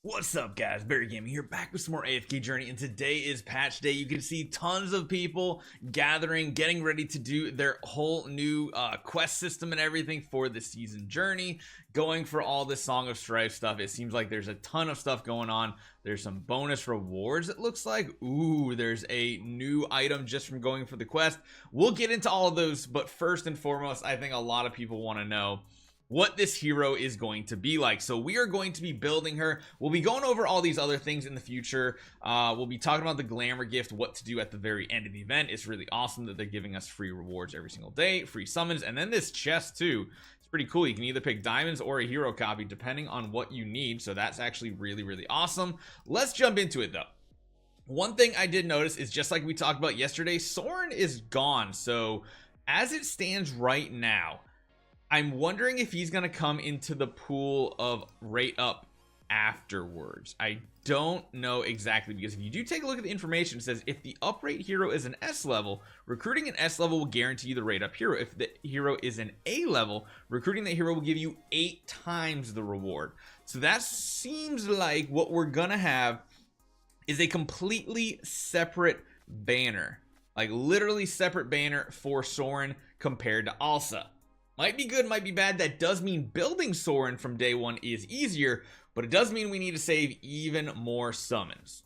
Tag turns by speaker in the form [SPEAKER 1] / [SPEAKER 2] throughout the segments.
[SPEAKER 1] What's up, guys? Barry Gaming here, back with some more AFK Journey, and today is patch day. You can see tons of people gathering, getting ready to do their whole new quest system and everything for the season journey, going for all this Song of Strife stuff. It seems like there's a ton of stuff going on. There's some bonus rewards, it looks like. Ooh, there's a new item just from going for the quest. We'll get into all of those, but first and foremost, I think a lot of people want to know what this hero is going to be like. So we are going to be building her. We'll be going over all these other things in the future. We'll be talking about the glamour gift, what to do at the very end of the event. It's really awesome that they're giving us free rewards every single day, free summons, and then this chest too. It's pretty cool. You can either pick diamonds or a hero copy depending on what you need, so that's actually really awesome. Let's jump into it though. One thing I did notice is, just like we talked about yesterday, Soren is gone. So as it stands right now, I'm wondering if he's going to come into the pool of rate up afterwards. I don't know exactly, because if you do take a look at the information, it says if the uprate hero is an S level, recruiting an S level will guarantee you the rate up hero. If the hero is an A level, recruiting the hero will give you 8 times the reward. So that seems like what we're going to have is a completely separate banner, like literally separate banner for Soren compared to Alsa. Might be good, might be bad. That does mean building Soren from day one is easier, but it does mean we need to save even more summons.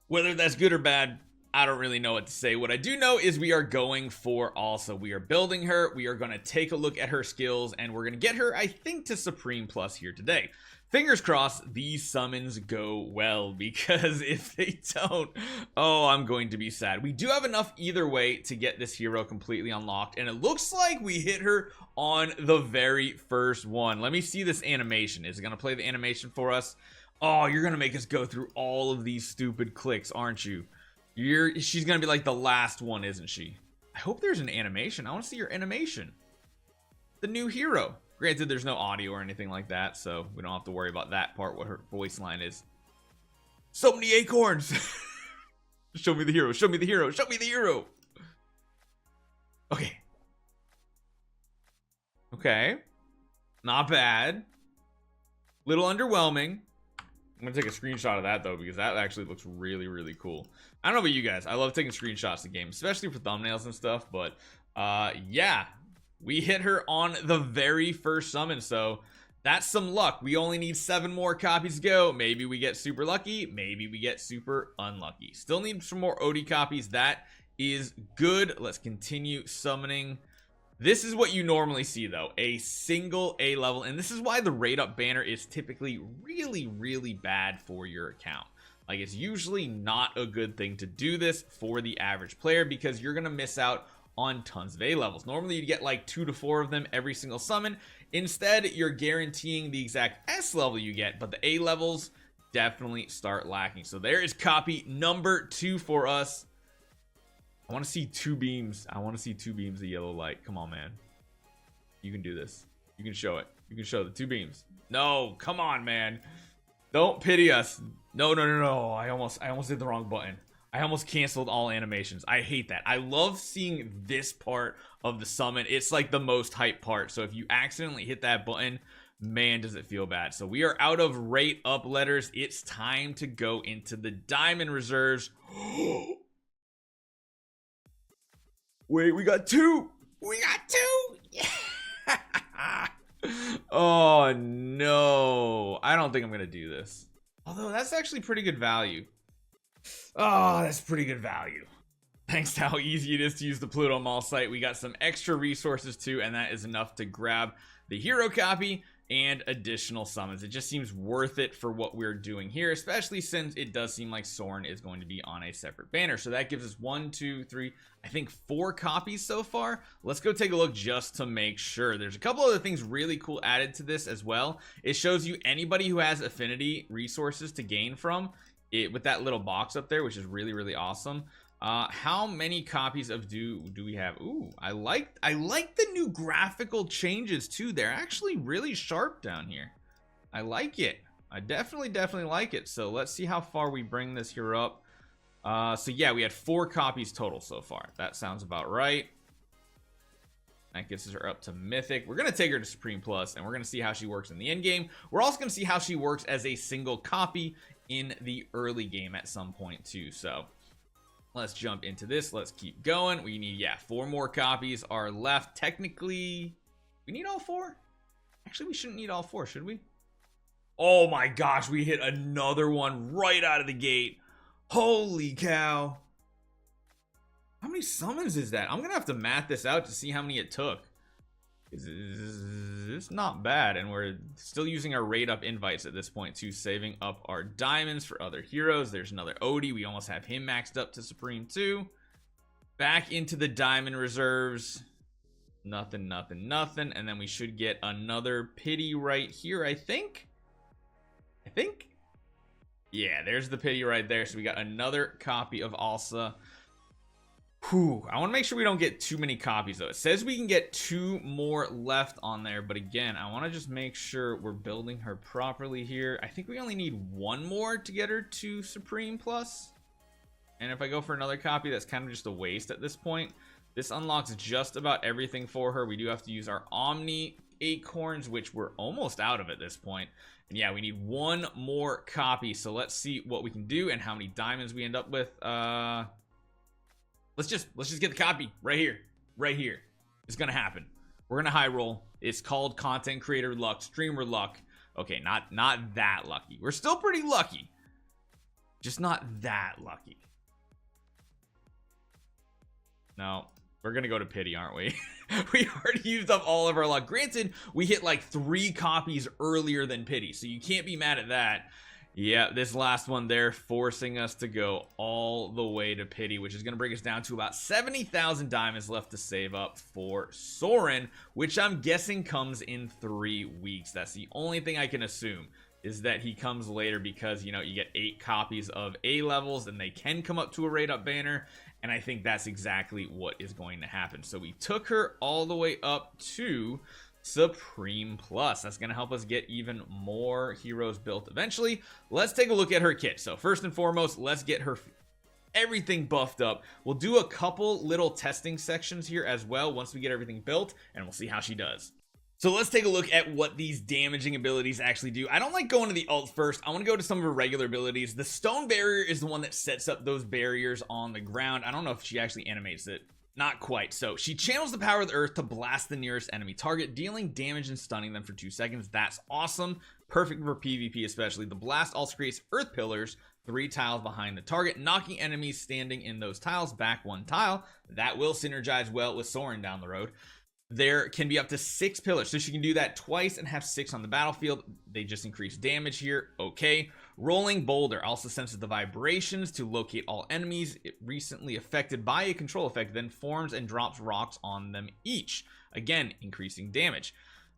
[SPEAKER 1] Whether that's good or bad, I don't really know what to say. What I do know is we are going for Alsa. We are building her. We are going to take a look at her skills, and we're going to get her, I think, to Supreme Plus here today. Fingers crossed these summons go well, because if they don't, oh, I'm going to be sad. We do have enough either way to get this hero completely unlocked, and it looks like we hit her on the very first one. Let me see this animation. Is it going to play the animation for us? Oh, you're going to make us go through all of these stupid clicks, aren't you? She's going to be like the last one, isn't she? I hope there's an animation. I want to see your animation. The new hero. Granted, there's no audio or anything like that, so we don't have to worry about that part, what her voice line is. So many acorns! Show me the hero, show me the hero, show me the hero! Okay. Okay. Not bad. Little underwhelming. I'm gonna take a screenshot of that though, because that actually looks really cool. I don't know about you guys. I love taking screenshots of games, especially for thumbnails and stuff, but yeah. We hit her on the very first summon, so that's some luck. We only need 7 more copies to go. Maybe we get super lucky, maybe we get super unlucky. Still need some more OD copies. That is good. Let's continue summoning. This is what you normally see though, a single A level, and this is why the rate up banner is typically really bad for your account. Like, it's usually not a good thing to do this for the average player, because you're gonna miss out on tons of A levels. Normally you'd get like 2 to 4 of them every single summon. Instead, you're guaranteeing the exact S level you get, but the A levels definitely start lacking. So there is copy number 2 for us. I want to see 2 beams. I want to see 2 beams of yellow light. Come on, man. You can do this. You can show it. You can show the 2 beams. No, come on, man. Don't pity us. No. I almost did the wrong button. I almost canceled all animations. I hate that. I love seeing this part of the summon. It's like the most hype part. So if you accidentally hit that button, man, does it feel bad. So we are out of rate up letters. It's time to go into the diamond reserves. Wait, we got 2. We got 2. Yeah. Oh no. I don't think I'm gonna do this. Although that's actually pretty good value. Oh, that's pretty good value. Thanks to how easy it is to use the Pluto Mall site, we got some extra resources too, and that is enough to grab the hero copy and additional summons. It just seems worth it for what we're doing here, especially since it does seem like Soren is going to be on a separate banner. So that gives us 1, 2, 3, I think 4 copies so far. Let's go take a look just to make sure. There's a couple other things really cool added to this as well. It shows you anybody who has affinity resources to gain from it with that little box up there, which is really awesome. How many copies of do we have? Ooh, I like the new graphical changes too. They're actually really sharp down here. I like it. I definitely like it. So let's see how far we bring this here up. So yeah, we had 4 copies total so far. That sounds about right. That gets her up to Mythic. We're going to take her to Supreme Plus, and we're going to see how she works in the end game. We're also going to see how she works as a single copy in the early game at some point too. So let's jump into this. Let's keep going. We need, 4 more copies are left. Technically, we need all 4. Actually, we shouldn't need all 4, should we? Oh my gosh, we hit another one right out of the gate. Holy cow. How many summons is that? I'm gonna have to math this out to see how many it took. It's not bad, and we're still using our rate up invites at this point too, saving up our diamonds for other heroes. There's another Odie. We almost have him maxed up to Supreme too. Back into the diamond reserves. Nothing, and then we should get another pity right here, I think. Yeah, there's the pity right there. So we got another copy of Alsa. Whew, I want to make sure we don't get too many copies though. It says we can get 2 more left on there, but again, I want to just make sure we're building her properly here. I think we only need 1 more to get her to Supreme Plus, and if I go for another copy, that's kind of just a waste at this point. This unlocks just about everything for her. We do have to use our Omni Acorns, which we're almost out of at this point. And yeah, we need 1 more copy, so let's see what we can do and how many diamonds we end up with. Let's just get the copy right here. It's gonna happen. We're gonna high roll. It's called content creator luck, streamer luck. Okay, not that lucky. We're still pretty lucky, just not that lucky. No, we're gonna go to pity, aren't we? We already used up all of our luck. Granted, we hit like 3 copies earlier than pity, so you can't be mad at that. Yeah, this last one there forcing us to go all the way to pity, which is going to bring us down to about 70,000 diamonds left to save up for Soren, which I'm guessing comes in 3 weeks. That's the only thing I can assume, is that he comes later because, you know, you get 8 copies of A levels and they can come up to a rate up banner, and I think that's exactly what is going to happen. So we took her all the way up to Supreme Plus. That's going to help us get even more heroes built eventually. Let's take a look at her kit. So first and foremost, let's get her everything buffed up. We'll do a couple little testing sections here as well once we get everything built, and we'll see how she does. So let's take a look at what these damaging abilities actually do. I don't like going to the ult first. I want to go to some of her regular abilities. The stone barrier is the one that sets up those barriers on the ground. I don't know if she actually animates it. Not quite. So she channels the power of the earth to blast the nearest enemy target, dealing damage and stunning them for 2 seconds. That's awesome. Perfect for PvP especially. The blast also creates earth pillars 3 tiles behind the target, knocking enemies standing in those tiles back 1 tile. That will synergize well with Soren down the road. There can be up to 6 pillars, so she can do that twice and have 6 on the battlefield. They just increase damage here. Okay. Rolling boulder also senses the vibrations to locate all enemies recently affected by a control effect, then forms and drops rocks on them each, again increasing damage.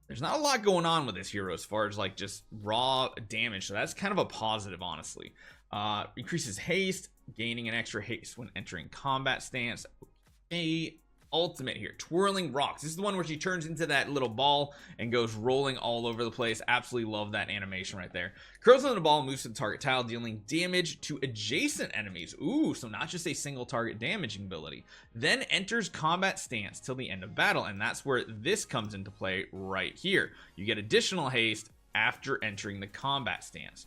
[SPEAKER 1] There's not a lot going on with this hero as far as like just raw damage, so that's kind of a positive, honestly. Increases haste, gaining an extra haste when entering combat stance. Okay. Ultimate here, twirling rocks. This is the one where she turns into that little ball and goes rolling all over the place. Absolutely love that animation right there. Curls on the ball, moves to the target tile, dealing damage to adjacent enemies. Ooh, so not just a single target damaging ability. Then enters combat stance till the end of battle, and that's where this comes into play right here. You get additional haste after entering the combat stance.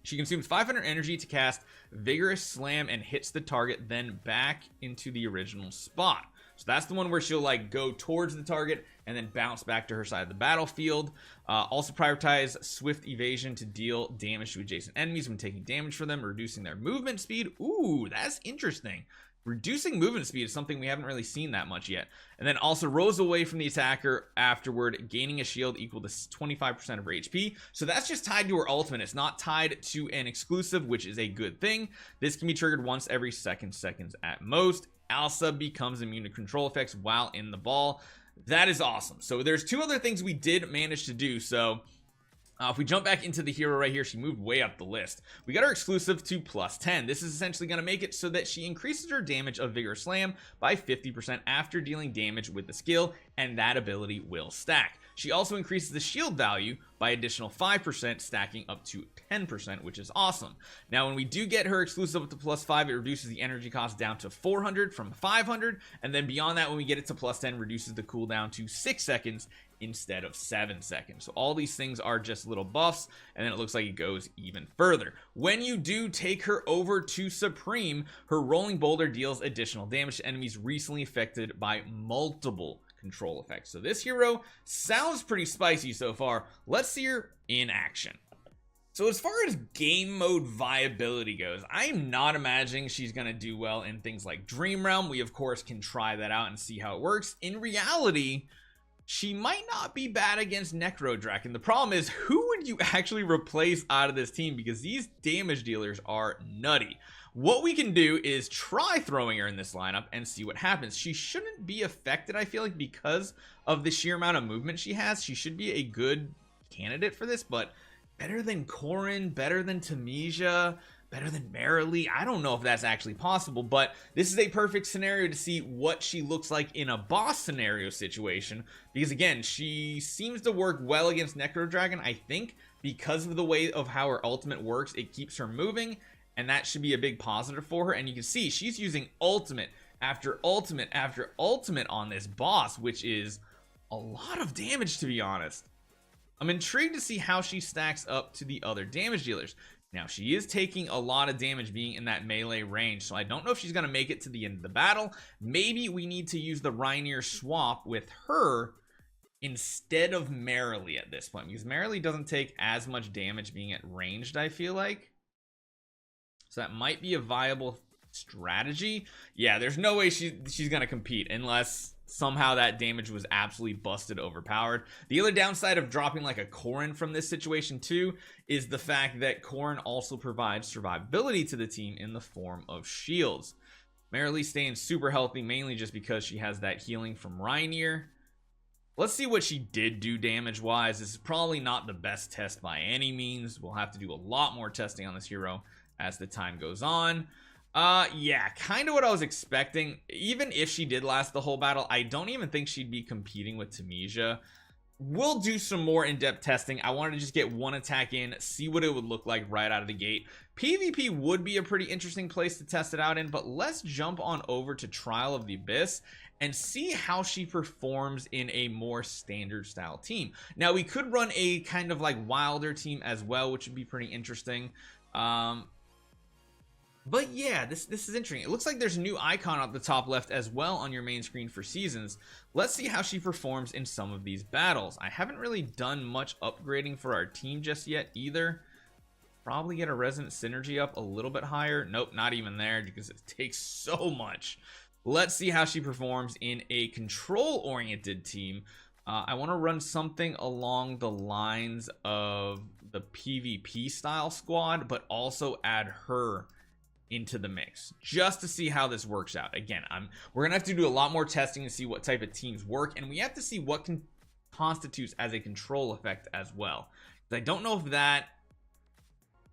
[SPEAKER 1] She consumes 500 energy to cast Vigorous Slam and hits the target, then back into the original spot. So that's the one where she'll like go towards the target and then bounce back to her side of the battlefield. Also prioritize swift evasion to deal damage to adjacent enemies when taking damage for them, reducing their movement speed. Ooh, that's interesting. Reducing movement speed is something we haven't really seen that much yet. And then also rolls away from the attacker afterward, gaining a shield equal to 25% of her HP. So that's just tied to her ultimate. It's not tied to an exclusive, which is a good thing. This can be triggered once every seconds at most. Alsa becomes immune to control effects while in the ball. That is awesome. So there's 2 other things we did manage to do. So if we jump back into the hero right here, she moved way up the list. We got our exclusive to +10. This is essentially going to make it so that she increases her damage of Vigorous Slam by 50% after dealing damage with the skill, and that ability will stack. She also increases the shield value by additional 5%, stacking up to 10%, which is awesome. Now when we do get her exclusive up to +5, it reduces the energy cost down to 400 from 500, and then beyond that, when we get it to +10, reduces the cooldown to 6 seconds instead of 7 seconds. So all these things are just little buffs, and then it looks like it goes even further. When you do take her over to Supreme, her rolling boulder deals additional damage to enemies recently affected by multiple control effects. So this hero sounds pretty spicy so far. Let's see her in action. So as far as game mode viability goes, I'm not imagining she's going to do well in things like Dream Realm. We of course can try that out and see how it works. In reality, she might not be bad against Necrodraken. The problem is, who would you actually replace out of this team? Because these damage dealers are nutty. What we can do is try throwing her in this lineup and see what happens. She shouldn't be affected, I feel like, because of the sheer amount of movement she has. She should be a good candidate for this, but better than Corrin, better than Tamesia, better than Marilee. I don't know if that's actually possible, but this is a perfect scenario to see what she looks like in a boss scenario situation, because again, she seems to work well against Necrodragon. I think because of the way of how her ultimate works, it keeps her moving, and that should be a big positive for her. And you can see she's using ultimate after ultimate after ultimate on this boss, which is a lot of damage, to be honest. I'm intrigued to see how she stacks up to the other damage dealers. Now, she is taking a lot of damage being in that melee range, so I don't know if she's going to make it to the end of the battle. Maybe we need to use the Rainier swap with her instead of Marilee at this point, because Marilee doesn't take as much damage being at ranged, I feel like. So that might be a viable strategy. Yeah, there's no way she's going to compete unless somehow that damage was absolutely busted overpowered. The other downside of dropping like a Corrin from this situation too is the fact that Corrin also provides survivability to the team in the form of shields. Marilee staying super healthy mainly just because she has that healing from Rainier. Let's see what she did do damage wise. This is probably not the best test by any means. We'll have to do a lot more testing on this hero as the time goes on. Yeah, kind of what I was expecting. Even if she did last the whole battle, I don't even think she'd be competing with Tamesia. We'll do some more in-depth testing. I wanted to just get one attack in, see what it would look like right out of the gate. PvP would be a pretty interesting place to test it out in, but let's jump on over to Trial of the Abyss and see how she performs in a more standard style team. Now, we could run a kind of like wilder team as well, which would be pretty interesting. But yeah, this is interesting. It looks like there's a new icon at the top left as well on your main screen for seasons. Let's see how she performs in some of these battles. I haven't really done much upgrading for our team just yet either. Probably get a Resonant Synergy up a little bit higher. Nope, not even there because it takes so much. Let's see how she performs in a control-oriented team. I want to run something along the lines of the PvP style squad, but also add her into the mix just to see how this works out. Again, we're gonna have to do a lot more testing to see what type of teams work, and we have to see what constitutes as a control effect as well. I don't know if that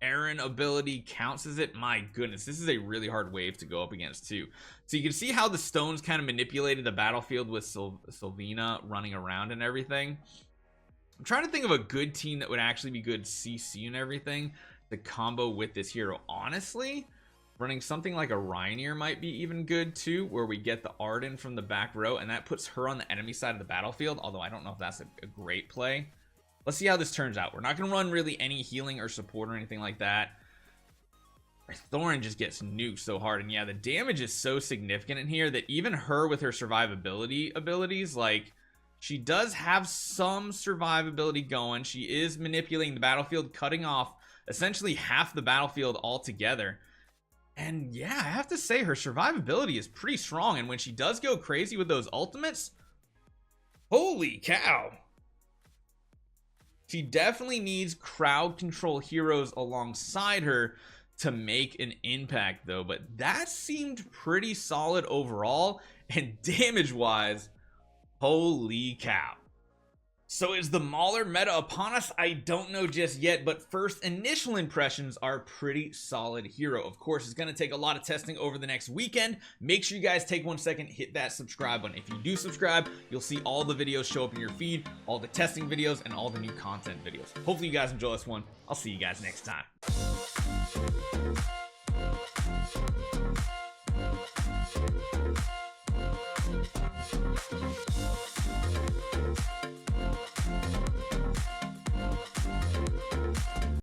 [SPEAKER 1] Aaron ability counts as it. My goodness, this is a really hard wave to go up against too. So you can see how the stones kind of manipulated the battlefield with Sylvina running around and everything. I'm trying to think of a good team that would actually be good CC and everything to combo with this hero. Honestly, running something like a Rainier might be even good too, where we get the Arden from the back row and that puts her on the enemy side of the battlefield, although I don't know if that's a great play. Let's see how this turns out. We're not going to run really any healing or support or anything like that. Thorin just gets nuked so hard, and yeah, the damage is so significant in here that even her with her survivability abilities, like, she does have some survivability going. She is manipulating the battlefield, cutting off essentially half the battlefield altogether. And yeah, I have to say her survivability is pretty strong, and when she does go crazy with those ultimates, holy cow. She definitely needs crowd control heroes alongside her to make an impact though, but that seemed pretty solid overall, and damage wise, holy cow. So is the Mauler meta upon us? I don't know just yet, but first initial impressions are pretty solid hero. Of course, it's going to take a lot of testing over the next weekend. Make sure you guys take 1 second, hit that subscribe button. If you do subscribe, you'll see all the videos show up in your feed, all the testing videos, and all the new content videos. Hopefully you guys enjoy this one. I'll see you guys next time.